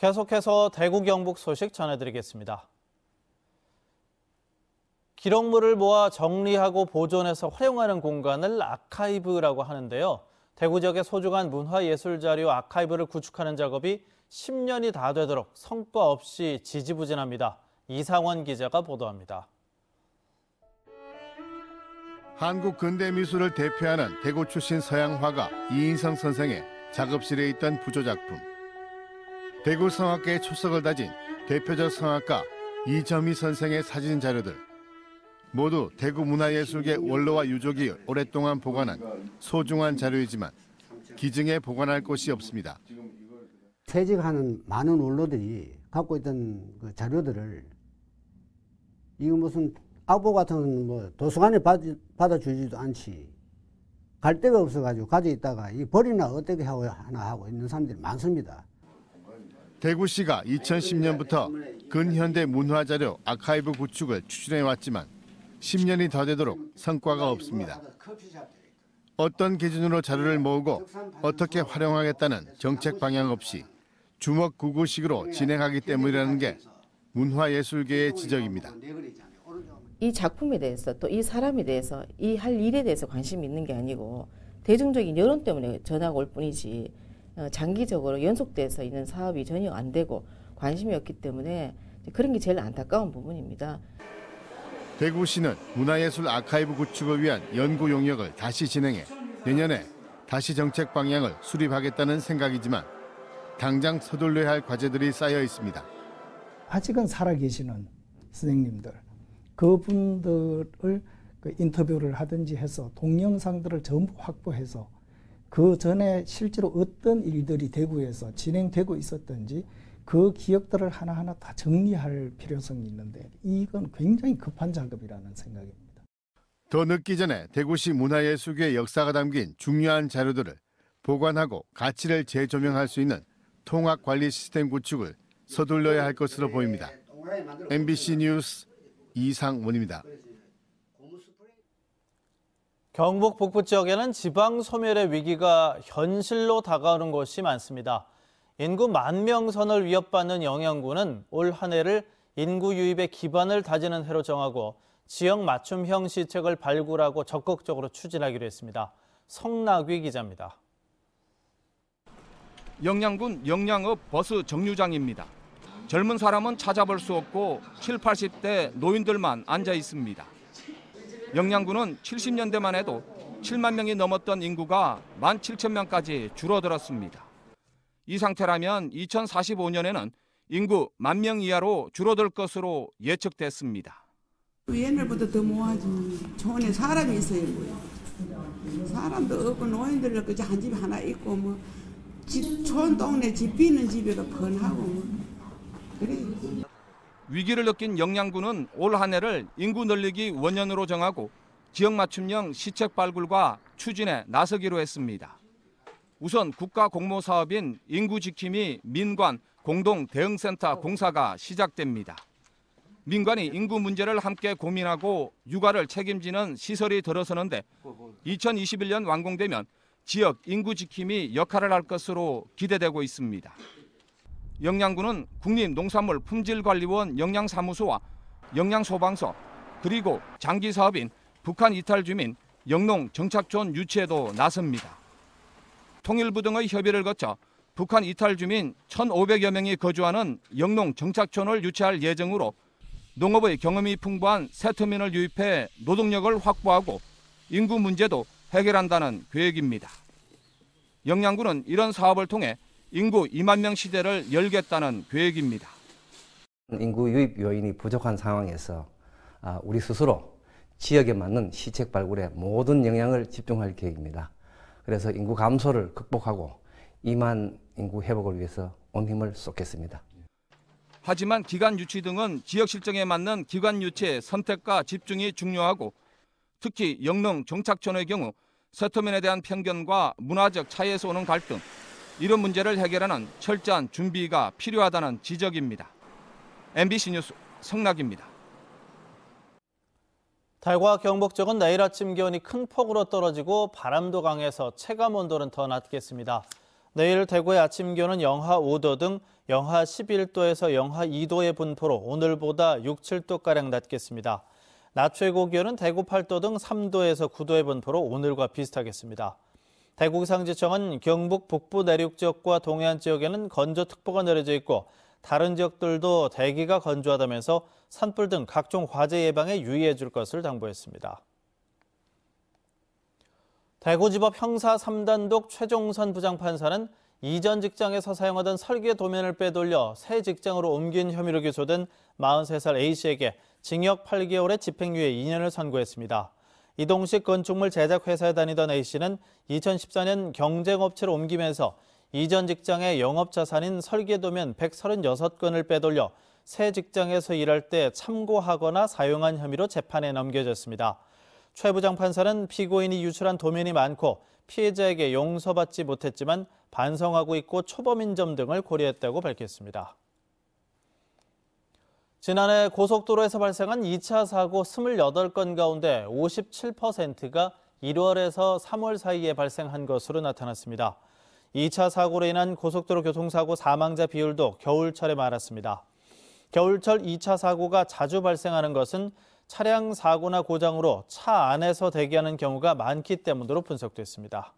계속해서 대구 경북 소식 전해드리겠습니다. 기록물을 모아 정리하고 보존해서 활용하는 공간을 아카이브라고 하는데요. 대구 지역의 소중한 문화예술자료 아카이브를 구축하는 작업이 10년이 다 되도록 성과 없이 지지부진합니다. 이상원 기자가 보도합니다. 한국 근대미술을 대표하는 대구 출신 서양 화가 이인성 선생의 작업실에 있던 부조작품. 대구 성악계의 초석을 다진 대표적 성악가 이점희 선생의 사진 자료들. 모두 대구 문화예술계 원로와 유족이 오랫동안 보관한 소중한 자료이지만 기증에 보관할 곳이 없습니다. 퇴직하는 많은 원로들이 갖고 있던 그 자료들을 이거 무슨 악보 같은 뭐 도서관에 받아주지도 않지. 갈 데가 없어가지고 가지고 있다가 이 버리나 어떻게 하나 하고 있는 사람들이 많습니다. 대구시가 2010년부터 근현대 문화자료 아카이브 구축을 추진해왔지만 10년이 더 되도록 성과가 없습니다. 어떤 기준으로 자료를 모으고 어떻게 활용하겠다는 정책 방향 없이 주먹구구식으로 진행하기 때문이라는 게 문화예술계의 지적입니다. 이 작품에 대해서 또 이 사람에 대해서 이 할 일에 대해서 관심이 있는 게 아니고 대중적인 여론 때문에 전화가 올 뿐이지 장기적으로 연속돼서 있는 사업이 전혀 안 되고 관심이 없기 때문에 그런 게 제일 안타까운 부분입니다. 대구시는 문화예술 아카이브 구축을 위한 연구 용역을 다시 진행해 내년에 다시 정책 방향을 수립하겠다는 생각이지만 당장 서둘러야 할 과제들이 쌓여 있습니다. 아직은 살아계시는 선생님들, 그분들을 인터뷰를 하든지 해서 동영상들을 전부 확보해서 그 전에 실제로 어떤 일들이 대구에서 진행되고 있었던지 그 기억들을 하나하나 다 정리할 필요성이 있는데 이건 굉장히 급한 작업이라는 생각입니다. 더 늦기 전에 대구시 문화예술계의 역사가 담긴 중요한 자료들을 보관하고 가치를 재조명할 수 있는 통합관리 시스템 구축을 서둘러야 할 것으로 보입니다. MBC 뉴스 이상원입니다. 경북 북부 지역에는 지방 소멸의 위기가 현실로 다가오는 곳이 많습니다. 인구 10,000명 선을 위협받는 영양군은 올 한 해를 인구 유입의 기반을 다지는 해로 정하고 지역 맞춤형 시책을 발굴하고 적극적으로 추진하기로 했습니다. 성낙위 기자입니다. 영양군 영양읍 버스 정류장입니다. 젊은 사람은 찾아볼 수 없고 70, 80대 노인들만 앉아 있습니다. 영양군은 70년대만 해도 7만 명이 넘었던 인구가 17,000명까지 줄어들었습니다. 이 상태라면 2045년에는 인구 10,000명 이하로 줄어들 것으로 예측됐습니다. 옛날보다 더 모아지면 촌에 사람이 있어야 뭐예요. 사람도 없고 노인들 그저 한 집 하나 있고 뭐 촌 동네 집 비는 집에가 번하고 뭐 그래. 위기를 느낀 영양군은 올 한 해를 인구 늘리기 원년으로 정하고 지역 맞춤형 시책 발굴과 추진에 나서기로 했습니다. 우선 국가 공모 사업인 인구지킴이 민관 공동대응센터 공사가 시작됩니다. 민관이 인구 문제를 함께 고민하고 육아를 책임지는 시설이 들어서는데 2021년 완공되면 지역 인구지킴이 역할을 할 것으로 기대되고 있습니다. 영양군은 국립농산물품질관리원 영양사무소와 영양소방서 그리고 장기사업인 북한 이탈주민 영농정착촌 유치에도 나섭니다. 통일부 등의 협의를 거쳐 북한 이탈주민 1,500여 명이 거주하는 영농정착촌을 유치할 예정으로 농업의 경험이 풍부한 세터민을 유입해 노동력을 확보하고 인구 문제도 해결한다는 계획입니다. 영양군은 이런 사업을 통해 인구 2만 명 시대를 열겠다는 계획입니다. 인구 유입 요인이 부족한 상황에서 우리 스스로 지역에 맞는 시책 발굴에 모든 영향을 집중할 계획입니다. 그래서 인구 감소를 극복하고 2만 인구 회복을 위해서 온 힘을 쏟겠습니다. 하지만 기관 유치 등은 지역 실정에 맞는 기관 유치의 선택과 집중이 중요하고 특히 영농 정착촌의 경우 세터민에 대한 편견과 문화적 차이에서 오는 갈등, 이런 문제를 해결하는 철저한 준비가 필요하다는 지적입니다. MBC 뉴스 성낙입니다. 달과 경북 쪽은 내일 아침 기온이 큰 폭으로 떨어지고 바람도 강해서 체감 온도는 더 낮겠습니다. 내일 대구의 아침 기온은 영하 5도 등 영하 11도에서 영하 2도의 분포로 오늘보다 6, 7도가량 낮겠습니다. 낮 최고 기온은 대구 8도 등 3도에서 9도의 분포로 오늘과 비슷하겠습니다. 대구기상지청은 경북 북부 내륙 지역과 동해안 지역에는 건조특보가 내려져 있고 다른 지역들도 대기가 건조하다면서 산불 등 각종 화재 예방에 유의해 줄 것을 당부했습니다. 대구지법 형사 3단독 최종선 부장판사는 이전 직장에서 사용하던 설계 도면을 빼돌려 새 직장으로 옮긴 혐의로 기소된 43살 A씨에게 징역 8개월의 집행유예 2년을 선고했습니다. 이동식 건축물 제작회사에 다니던 A씨는 2014년 경쟁업체로 옮기면서 이전 직장의 영업자산인 설계도면 136건을 빼돌려 새 직장에서 일할 때 참고하거나 사용한 혐의로 재판에 넘겨졌습니다. 최 부장판사는 피고인이 유출한 도면이 많고 피해자에게 용서받지 못했지만 반성하고 있고 초범인 점 등을 고려했다고 밝혔습니다. 지난해 고속도로에서 발생한 2차 사고 28건 가운데 57%가 1월에서 3월 사이에 발생한 것으로 나타났습니다. 2차 사고로 인한 고속도로 교통사고 사망자 비율도 겨울철에 많았습니다. 겨울철 2차 사고가 자주 발생하는 것은 차량 사고나 고장으로 차 안에서 대기하는 경우가 많기 때문으로 분석됐습니다.